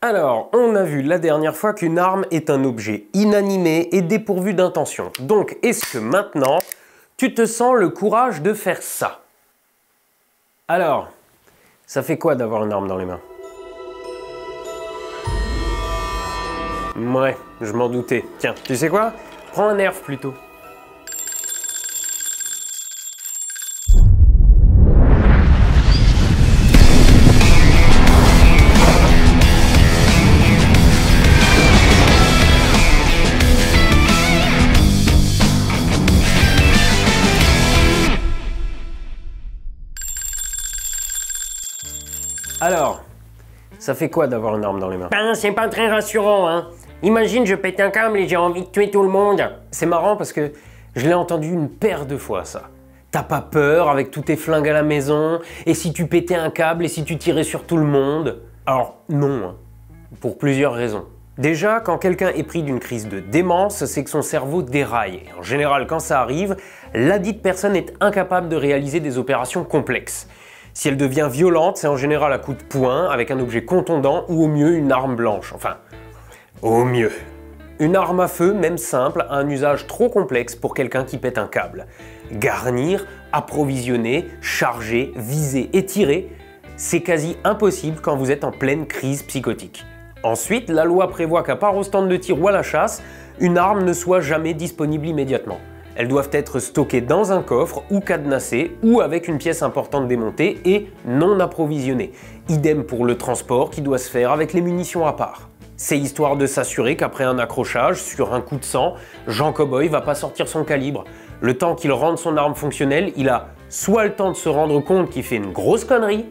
Alors, on a vu la dernière fois qu'une arme est un objet inanimé et dépourvu d'intention. Donc, est-ce que maintenant, tu te sens le courage de faire ça? Alors, ça fait quoi d'avoir une arme dans les mains? Ouais, je m'en doutais. Tiens, tu sais quoi? Prends un nerf plutôt. Alors, ça fait quoi d'avoir une arme dans les mains? Ben, c'est pas très rassurant, hein. Imagine, je pète un câble et j'ai envie de tuer tout le monde. C'est marrant parce que je l'ai entendu une paire de fois, ça. T'as pas peur avec tous tes flingues à la maison? Et si tu pétais un câble et si tu tirais sur tout le monde? Alors, non, hein, pour plusieurs raisons. Déjà, quand quelqu'un est pris d'une crise de démence, c'est que son cerveau déraille. En général, quand ça arrive, ladite personne est incapable de réaliser des opérations complexes. Si elle devient violente, c'est en général à coups de poing, avec un objet contondant ou au mieux une arme blanche. Enfin, au mieux. Une arme à feu, même simple, a un usage trop complexe pour quelqu'un qui pète un câble. Garnir, approvisionner, charger, viser et tirer, c'est quasi impossible quand vous êtes en pleine crise psychotique. Ensuite, la loi prévoit qu'à part au stand de tir ou à la chasse, une arme ne soit jamais disponible immédiatement. Elles doivent être stockées dans un coffre ou cadenassées ou avec une pièce importante démontée et non approvisionnées. Idem pour le transport qui doit se faire avec les munitions à part. C'est histoire de s'assurer qu'après un accrochage, sur un coup de sang, Jean Cowboy va pas sortir son calibre. Le temps qu'il rende son arme fonctionnelle, il a soit le temps de se rendre compte qu'il fait une grosse connerie,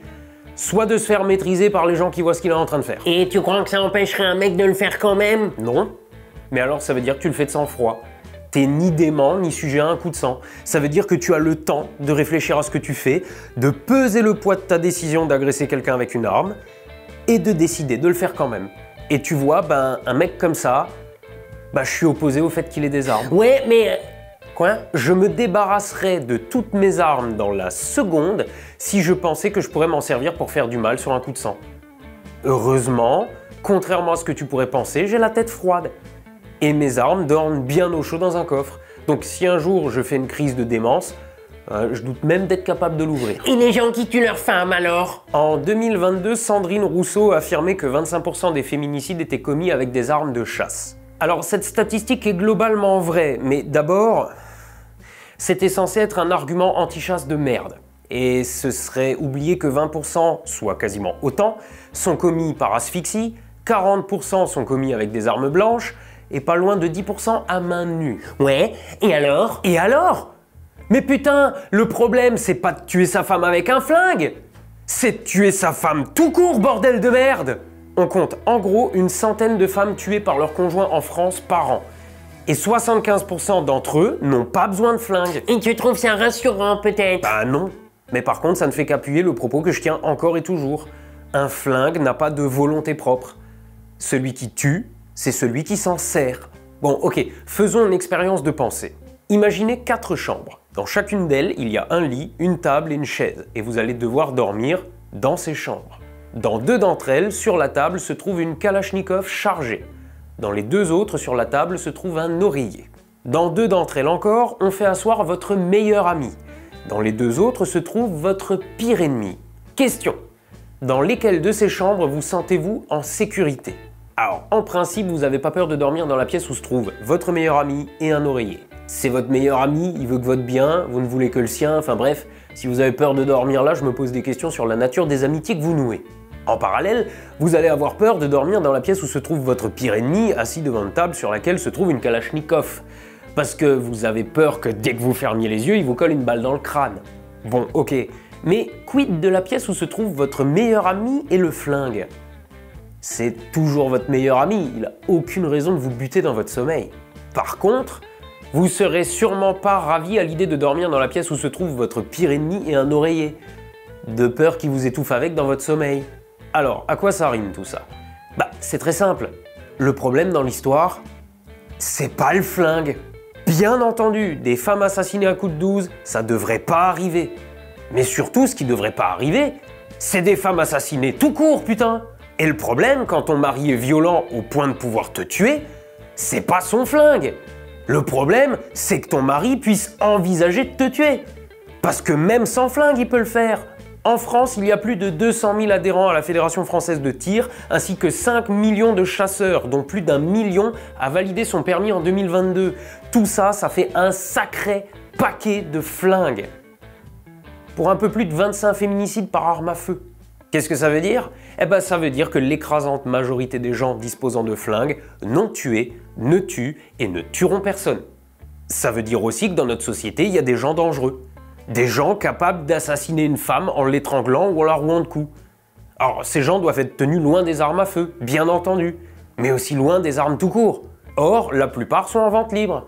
soit de se faire maîtriser par les gens qui voient ce qu'il est en train de faire. Et tu crois que ça empêcherait un mec de le faire quand même? Non, mais alors ça veut dire que tu le fais de sang-froid. T'es ni dément, ni sujet à un coup de sang. Ça veut dire que tu as le temps de réfléchir à ce que tu fais, de peser le poids de ta décision d'agresser quelqu'un avec une arme, et de décider de le faire quand même. Et tu vois, ben, un mec comme ça, ben, je suis opposé au fait qu'il ait des armes. Ouais, mais... Quoi? Je me débarrasserais de toutes mes armes dans la seconde si je pensais que je pourrais m'en servir pour faire du mal sur un coup de sang. Heureusement, contrairement à ce que tu pourrais penser, j'ai la tête froide. Et mes armes dorment bien au chaud dans un coffre. Donc si un jour je fais une crise de démence, je doute même d'être capable de l'ouvrir. Et les gens qui tuent leurs femmes alors? En 2022, Sandrine Rousseau a affirmé que 25% des féminicides étaient commis avec des armes de chasse. Alors cette statistique est globalement vraie, mais d'abord, c'était censé être un argument anti-chasse de merde. Et ce serait oublier que 20%, soit quasiment autant, sont commis par asphyxie, 40% sont commis avec des armes blanches, et pas loin de 10% à main nue. Ouais, et alors? Et alors? Mais putain, le problème c'est pas de tuer sa femme avec un flingue, c'est de tuer sa femme tout court, bordel de merde! On compte en gros une centaine de femmes tuées par leur conjoint en France par an. Et 75% d'entre eux n'ont pas besoin de flingue. Et tu trouves ça rassurant peut-être? Bah non. Mais par contre, ça ne fait qu'appuyer le propos que je tiens encore et toujours. Un flingue n'a pas de volonté propre. Celui qui tue, c'est celui qui s'en sert. Bon, ok, faisons une expérience de pensée. Imaginez 4 chambres. Dans chacune d'elles, il y a un lit, une table et une chaise. Et vous allez devoir dormir dans ces chambres. Dans 2 d'entre elles, sur la table, se trouve une Kalachnikov chargée. Dans les 2 autres, sur la table, se trouve un oreiller. Dans 2 d'entre elles encore, on fait asseoir votre meilleur ami. Dans les 2 autres se trouve votre pire ennemi. Question: dans lesquelles de ces chambres vous sentez-vous en sécurité? Alors, en principe, vous n'avez pas peur de dormir dans la pièce où se trouve votre meilleur ami et un oreiller. C'est votre meilleur ami, il veut que votre bien, vous ne voulez que le sien, enfin bref, si vous avez peur de dormir là, je me pose des questions sur la nature des amitiés que vous nouez. En parallèle, vous allez avoir peur de dormir dans la pièce où se trouve votre pire ennemi, assis devant une table sur laquelle se trouve une Kalachnikov. Parce que vous avez peur que dès que vous fermiez les yeux, il vous colle une balle dans le crâne. Bon, ok, mais quid de la pièce où se trouve votre meilleur ami et le flingue? C'est toujours votre meilleur ami, il n'a aucune raison de vous buter dans votre sommeil. Par contre, vous serez sûrement pas ravi à l'idée de dormir dans la pièce où se trouve votre pire ennemi et un oreiller, de peur qu'il vous étouffe avec dans votre sommeil. Alors, à quoi ça rime tout ça? Bah, c'est très simple. Le problème dans l'histoire, c'est pas le flingue. Bien entendu, des femmes assassinées à coups de 12, ça devrait pas arriver. Mais surtout, ce qui devrait pas arriver, c'est des femmes assassinées tout court, putain! Et le problème, quand ton mari est violent au point de pouvoir te tuer, c'est pas son flingue. Le problème, c'est que ton mari puisse envisager de te tuer. Parce que même sans flingue, il peut le faire. En France, il y a plus de 200 000 adhérents à la Fédération française de tir, ainsi que 5 millions de chasseurs, dont plus d'1 million a validé son permis en 2022. Tout ça, ça fait un sacré paquet de flingues. Pour un peu plus de 25 féminicides par arme à feu. Qu'est-ce que ça veut dire? Eh ben ça veut dire que l'écrasante majorité des gens disposant de flingues n'ont tué, ne tuent et ne tueront personne. Ça veut dire aussi que dans notre société, il y a des gens dangereux. Des gens capables d'assassiner une femme en l'étranglant ou en la rouant de coups. Alors ces gens doivent être tenus loin des armes à feu, bien entendu, mais aussi loin des armes tout court. Or, la plupart sont en vente libre.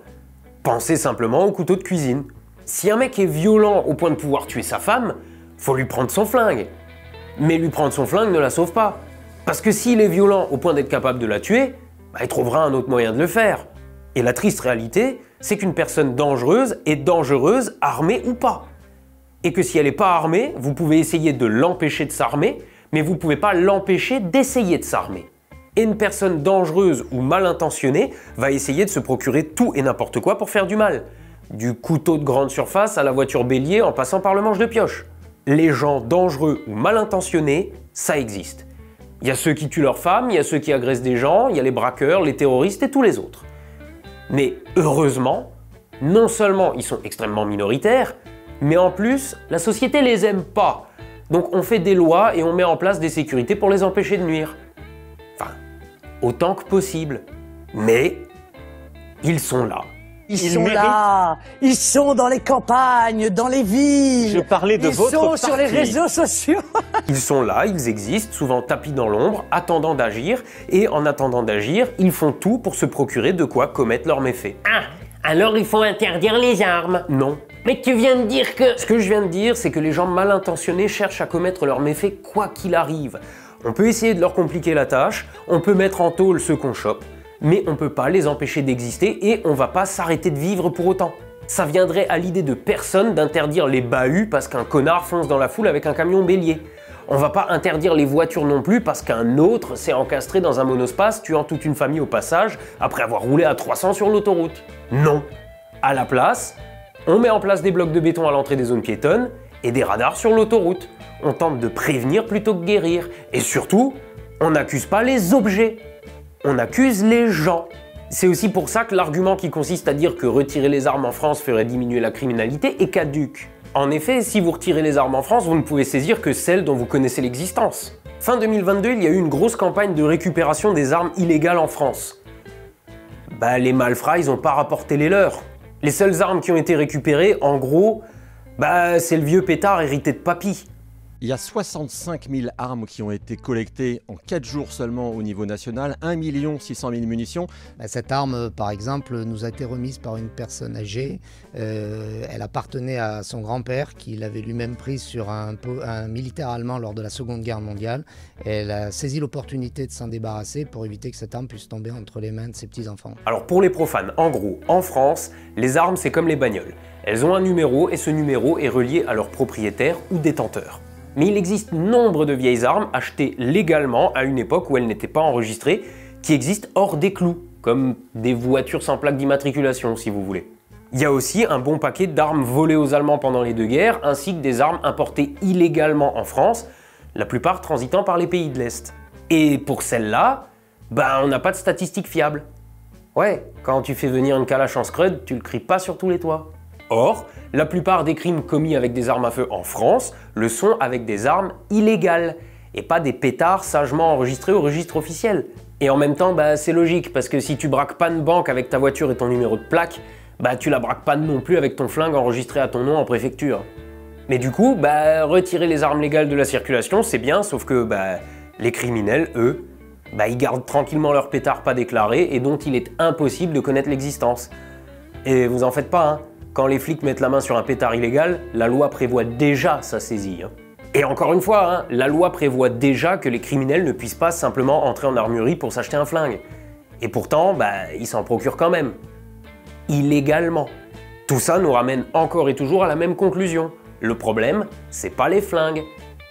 Pensez simplement au couteau de cuisine. Si un mec est violent au point de pouvoir tuer sa femme, faut lui prendre son flingue. Mais lui prendre son flingue ne la sauve pas. Parce que s'il est violent au point d'être capable de la tuer, bah, il trouvera un autre moyen de le faire. Et la triste réalité, c'est qu'une personne dangereuse est dangereuse, armée ou pas. Et que si elle n'est pas armée, vous pouvez essayer de l'empêcher de s'armer, mais vous ne pouvez pas l'empêcher d'essayer de s'armer. Et une personne dangereuse ou mal intentionnée va essayer de se procurer tout et n'importe quoi pour faire du mal. Du couteau de grande surface à la voiture bélier en passant par le manche de pioche. Les gens dangereux ou mal intentionnés, ça existe. Il y a ceux qui tuent leurs femmes, il y a ceux qui agressent des gens, il y a les braqueurs, les terroristes et tous les autres. Mais heureusement, non seulement ils sont extrêmement minoritaires, mais en plus, la société les aime pas. Donc on fait des lois et on met en place des sécurités pour les empêcher de nuire. Enfin, autant que possible. Mais ils sont là. Ils sont là, ils sont dans les campagnes, dans les villes. Je parlais de votre parti. Ils sont sur les réseaux sociaux. Ils sont là, ils existent, souvent tapis dans l'ombre, attendant d'agir. Et en attendant d'agir, ils font tout pour se procurer de quoi commettre leurs méfaits. Ah, alors il faut interdire les armes. Non. Mais tu viens de dire que... Ce que je viens de dire, c'est que les gens mal intentionnés cherchent à commettre leurs méfaits quoi qu'il arrive. On peut essayer de leur compliquer la tâche, on peut mettre en tôle ceux qu'on chope, mais on peut pas les empêcher d'exister et on va pas s'arrêter de vivre pour autant. Ça viendrait à l'idée de personne d'interdire les bahuts parce qu'un connard fonce dans la foule avec un camion bélier. On va pas interdire les voitures non plus parce qu'un autre s'est encastré dans un monospace tuant toute une famille au passage après avoir roulé à 300 sur l'autoroute. Non. À la place, on met en place des blocs de béton à l'entrée des zones piétonnes et des radars sur l'autoroute. On tente de prévenir plutôt que guérir. Et surtout, on n'accuse pas les objets. On accuse les gens. C'est aussi pour ça que l'argument qui consiste à dire que retirer les armes en France ferait diminuer la criminalité est caduque. En effet, si vous retirez les armes en France, vous ne pouvez saisir que celles dont vous connaissez l'existence. Fin 2022, il y a eu une grosse campagne de récupération des armes illégales en France. Bah, les malfrats, ils n'ont pas rapporté les leurs. Les seules armes qui ont été récupérées, en gros, bah, c'est le vieux pétard hérité de papy. Il y a 65 000 armes qui ont été collectées en 4 jours seulement au niveau national, 1 600 000 munitions. Cette arme, par exemple, nous a été remise par une personne âgée. Elle appartenait à son grand-père, qui l'avait lui-même prise sur un militaire allemand lors de la Seconde Guerre mondiale. Elle a saisi l'opportunité de s'en débarrasser pour éviter que cette arme puisse tomber entre les mains de ses petits-enfants. Alors pour les profanes, en gros, en France, les armes c'est comme les bagnoles. Elles ont un numéro et ce numéro est relié à leur propriétaire ou détenteur. Mais il existe nombre de vieilles armes achetées légalement à une époque où elles n'étaient pas enregistrées, qui existent hors des clous, comme des voitures sans plaque d'immatriculation si vous voulez. Il y a aussi un bon paquet d'armes volées aux Allemands pendant les deux guerres, ainsi que des armes importées illégalement en France, la plupart transitant par les pays de l'Est. Et pour celles-là, on n'a pas de statistiques fiables. Ouais, quand tu fais venir une calache en scrud, tu le cries pas sur tous les toits. Or, la plupart des crimes commis avec des armes à feu en France le sont avec des armes illégales et pas des pétards sagement enregistrés au registre officiel. Et en même temps, c'est logique parce que si tu braques pas une banque avec ta voiture et ton numéro de plaque, tu la braques pas non plus avec ton flingue enregistré à ton nom en préfecture. Mais du coup, retirer les armes légales de la circulation, c'est bien, sauf que les criminels, eux, ils gardent tranquillement leurs pétards pas déclarés et dont il est impossible de connaître l'existence. Et vous en faites pas, hein. Quand les flics mettent la main sur un pétard illégal, la loi prévoit déjà sa saisie. Et encore une fois, la loi prévoit déjà que les criminels ne puissent pas simplement entrer en armurerie pour s'acheter un flingue. Et pourtant, ils s'en procurent quand même. Illégalement. Tout ça nous ramène encore et toujours à la même conclusion. Le problème, c'est pas les flingues,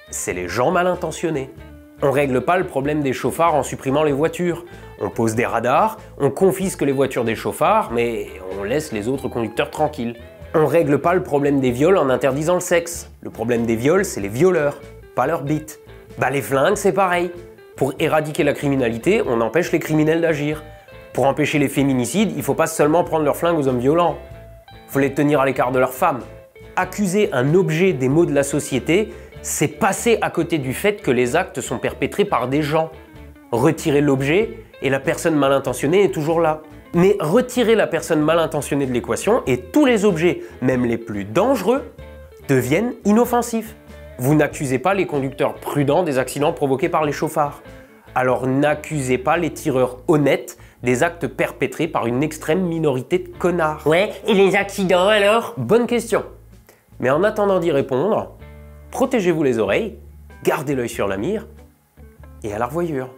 c'est les gens mal intentionnés. On règle pas le problème des chauffards en supprimant les voitures. On pose des radars, on confisque les voitures des chauffards, mais on laisse les autres conducteurs tranquilles. On règle pas le problème des viols en interdisant le sexe. Le problème des viols, c'est les violeurs, pas leurs bites. Bah les flingues, c'est pareil. Pour éradiquer la criminalité, on empêche les criminels d'agir. Pour empêcher les féminicides, il faut pas seulement prendre leurs flingues aux hommes violents. Faut les tenir à l'écart de leurs femmes. Accuser un objet des maux de la société, c'est passer à côté du fait que les actes sont perpétrés par des gens. Retirer l'objet et la personne mal intentionnée est toujours là. Mais retirer la personne mal intentionnée de l'équation et tous les objets, même les plus dangereux, deviennent inoffensifs. Vous n'accusez pas les conducteurs prudents des accidents provoqués par les chauffards. Alors n'accusez pas les tireurs honnêtes des actes perpétrés par une extrême minorité de connards. Ouais, et les accidents alors? Bonne question. Mais en attendant d'y répondre, protégez-vous les oreilles, gardez l'œil sur la mire et à la revoyure.